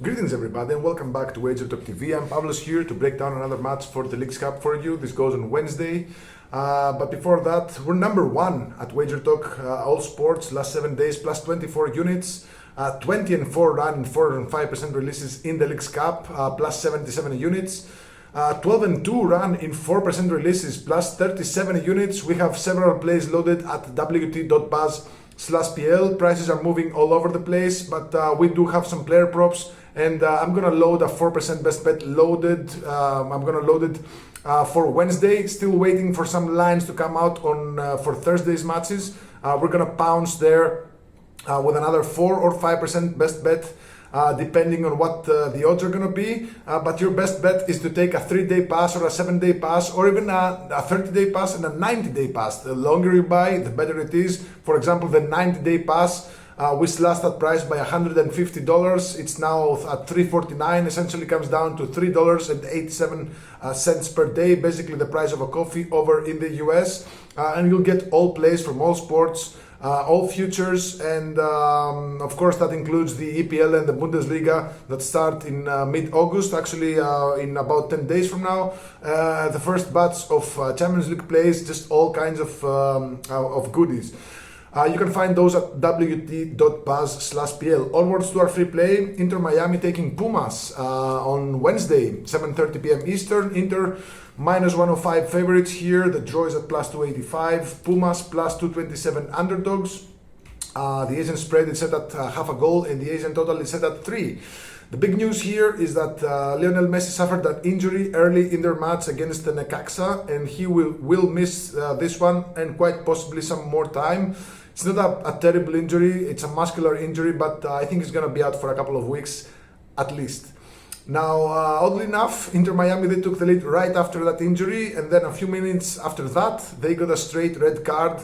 Greetings everybody and welcome back to Wager Talk TV. I'm Pavlos here to break down another match for the Leagues Cup for you. This goes on Wednesday. But before that, we're number one at Wager Talk all sports, last 7 days, plus 24 units. 20-4 run and 4.5% releases in the Leagues Cup, plus 77 units. 12-2 run in 4% releases, plus 37 units. We have several plays loaded at wt.buzz/PL. Prices are moving all over the place, but we do have some player props, and I'm gonna load a 4% best bet loaded. I'm gonna load it for Wednesday. Still waiting for some lines to come out on for Thursday's matches. We're gonna pounce there with another 4 or 5% best bet, depending on what the odds are going to be. But your best bet is to take a 3-day pass or a 7-day pass, or even a 30-day pass and a 90-day pass. The longer you buy, the better it is. For example, the 90-day pass, we slashed that price by $150. It's now at $3.49. Essentially comes down to $3.87 per day, basically the price of a coffee over in the US. And you'll get all plays from all sports, all futures, and of course that includes the EPL and the Bundesliga that start in mid-August, actually in about 10 days from now. The first batch of Champions League plays, just all kinds of goodies. You can find those at wt.buzz/PL. Onwards to our free play, Inter Miami taking Pumas on Wednesday, 7:30 p.m. Eastern. Inter minus 105 favorites here. The draw is at plus 285. Pumas plus 227 underdogs. The Asian spread is set at half a goal, and the Asian total is set at 3. The big news here is that Lionel Messi suffered that injury early in their match against the Necaxa, and he will miss this one and quite possibly some more time. It's not a terrible injury, it's a muscular injury, but I think he's going to be out for a couple of weeks at least. Now, oddly enough, Inter Miami, they took the lead right after that injury, and then a few minutes after that, they got a straight red card.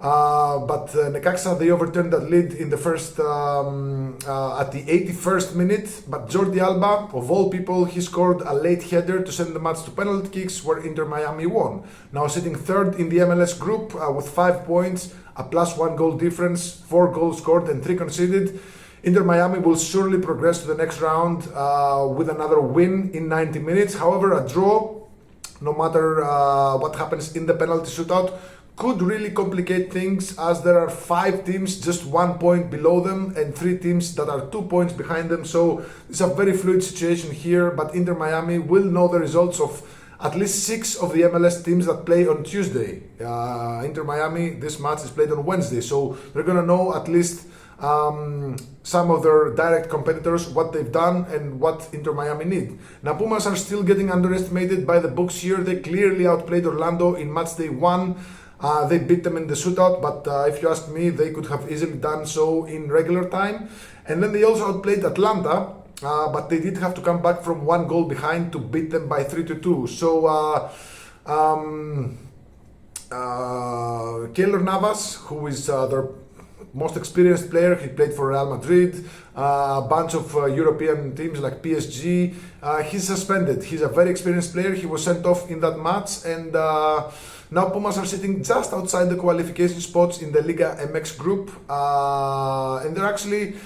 But Necaxa, they overturned that lead in the first, at the 81st minute. But Jordi Alba, of all people, he scored a late header to send the match to penalty kicks, where Inter Miami won. Now sitting third in the MLS group with 5 points, a plus 1 goal difference, 4 goals scored and 3 conceded. Inter Miami will surely progress to the next round with another win in 90 minutes. However, a draw, no matter what happens in the penalty shootout, could really complicate things, as there are 5 teams just 1 point below them and 3 teams that are 2 points behind them. So it's a very fluid situation here, but Inter Miami will know the results of at least 6 of the MLS teams that play on Tuesday. Inter Miami, this match is played on Wednesday, so they're gonna know at least some of their direct competitors, what they've done and what Inter Miami need. Now Pumas are still getting underestimated by the books here. They clearly outplayed Orlando in match day 1. They beat them in the shootout, but if you ask me, they could have easily done so in regular time. And then they also outplayed Atlanta, but they did have to come back from 1 goal behind to beat them by 3-2. So Keylor Navas, who is their most experienced player, he played for Real Madrid, a bunch of European teams like PSG. He's suspended. He's a very experienced player. He was sent off in that match, and now Pumas are sitting just outside the qualification spots in the Liga MX group, and they're actually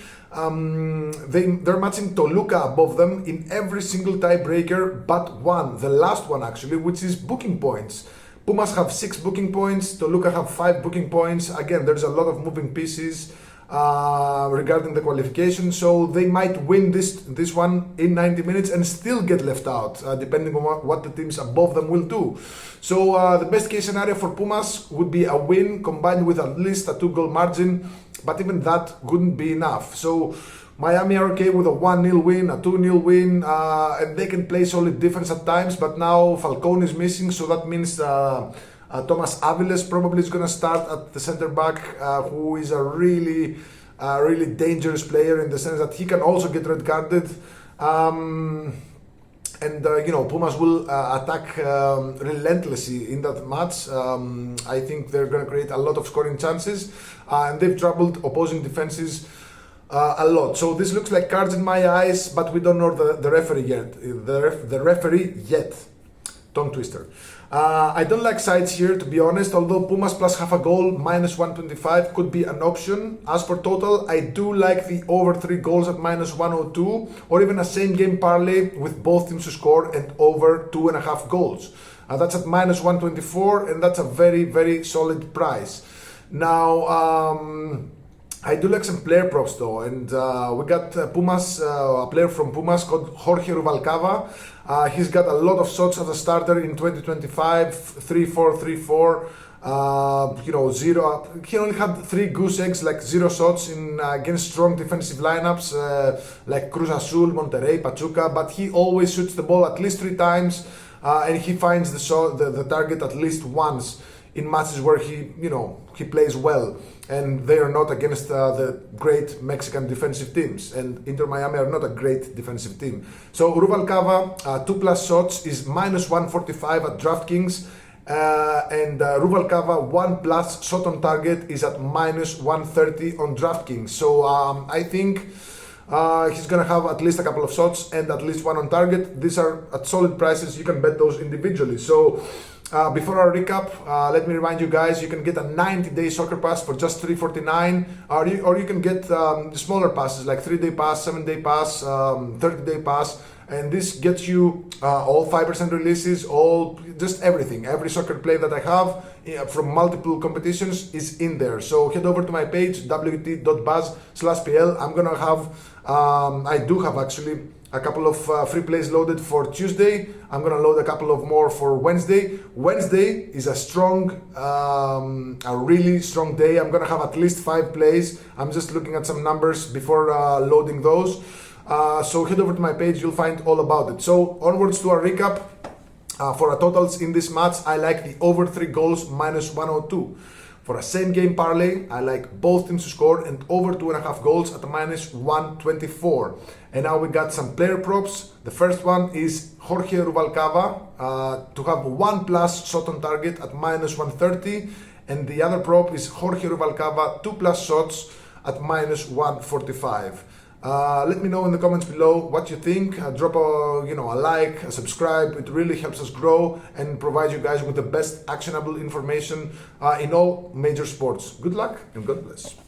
they're matching Toluca above them in every single tiebreaker but one, the last one actually, which is booking points. Pumas have 6 booking points, Toluca have 5 booking points. Again, there's a lot of moving pieces regarding the qualification, so they might win this one in 90 minutes and still get left out, depending on what the teams above them will do. So the best case scenario for Pumas would be a win combined with at least a 2-goal margin, but even that wouldn't be enough. So Miami are okay with a 1-0 win, a 2-0 win, and they can play solid defense at times, but now Falcone is missing, so that means Thomas Aviles probably is going to start at the center back, who is a really dangerous player in the sense that he can also get red carded. And Pumas will attack relentlessly in that match. I think they're going to create a lot of scoring chances, and they've troubled opposing defenses a lot. So this looks like cards in my eyes, but we don't know the referee yet. The referee yet. tongue twister. I don't like sides here, to be honest, although Pumas plus half a goal, minus 125 could be an option. As for total, I do like the over 3 goals at minus 102, or even a same game parlay with both teams to score and over 2.5 goals. That's at minus 124, and that's a very, very solid price. Now, I do like some player props though, and we got Pumas, a player from Pumas called Jorge Rubalcaba. He's got a lot of shots as a starter in 2025, 3-4, 3-4. Zero. He only had 3 goose eggs, like 0 shots in against strong defensive lineups like Cruz Azul, Monterrey, Pachuca. But he always shoots the ball at least 3 times, and he finds the target at least once in matches where he plays well, and they are not against the great Mexican defensive teams, and Inter Miami are not a great defensive team. So Rubalcaba, 2+ shots is minus 145 at DraftKings, and Rubalcaba 1+ shot on target is at minus 130 on DraftKings. So I think he's gonna have at least a couple of shots and at least 1 on target. These are at solid prices. You can bet those individually. So before our recap, let me remind you guys, you can get a 90-day soccer pass for just $349, or you can get smaller passes like 3-day pass, 7-day pass, 30-day pass, and this gets you all 5% releases, just everything. Every soccer play that I have from multiple competitions is in there. So head over to my page, wt.buzz/pl. I'm gonna have, I do have actually a couple of free plays loaded for Tuesday. I'm gonna load a couple of more for Wednesday. Wednesday is a really strong day. I'm gonna have at least 5 plays. I'm just looking at some numbers before loading those. So head over to my page, you'll find all about it. So onwards to our recap. For our totals in this match, I like the over 3 goals minus 102. For a same game parlay, I like both teams to score and over 2.5 goals at a minus 124. And now we got some player props. The first one is Jorge Rubalcaba to have 1+ shot on target at minus 130. And the other prop is Jorge Rubalcaba 2+ shots at minus 145. Let me know in the comments below what you think. Drop a like, a subscribe. It really helps us grow and provide you guys with the best actionable information in all major sports. Good luck and God bless.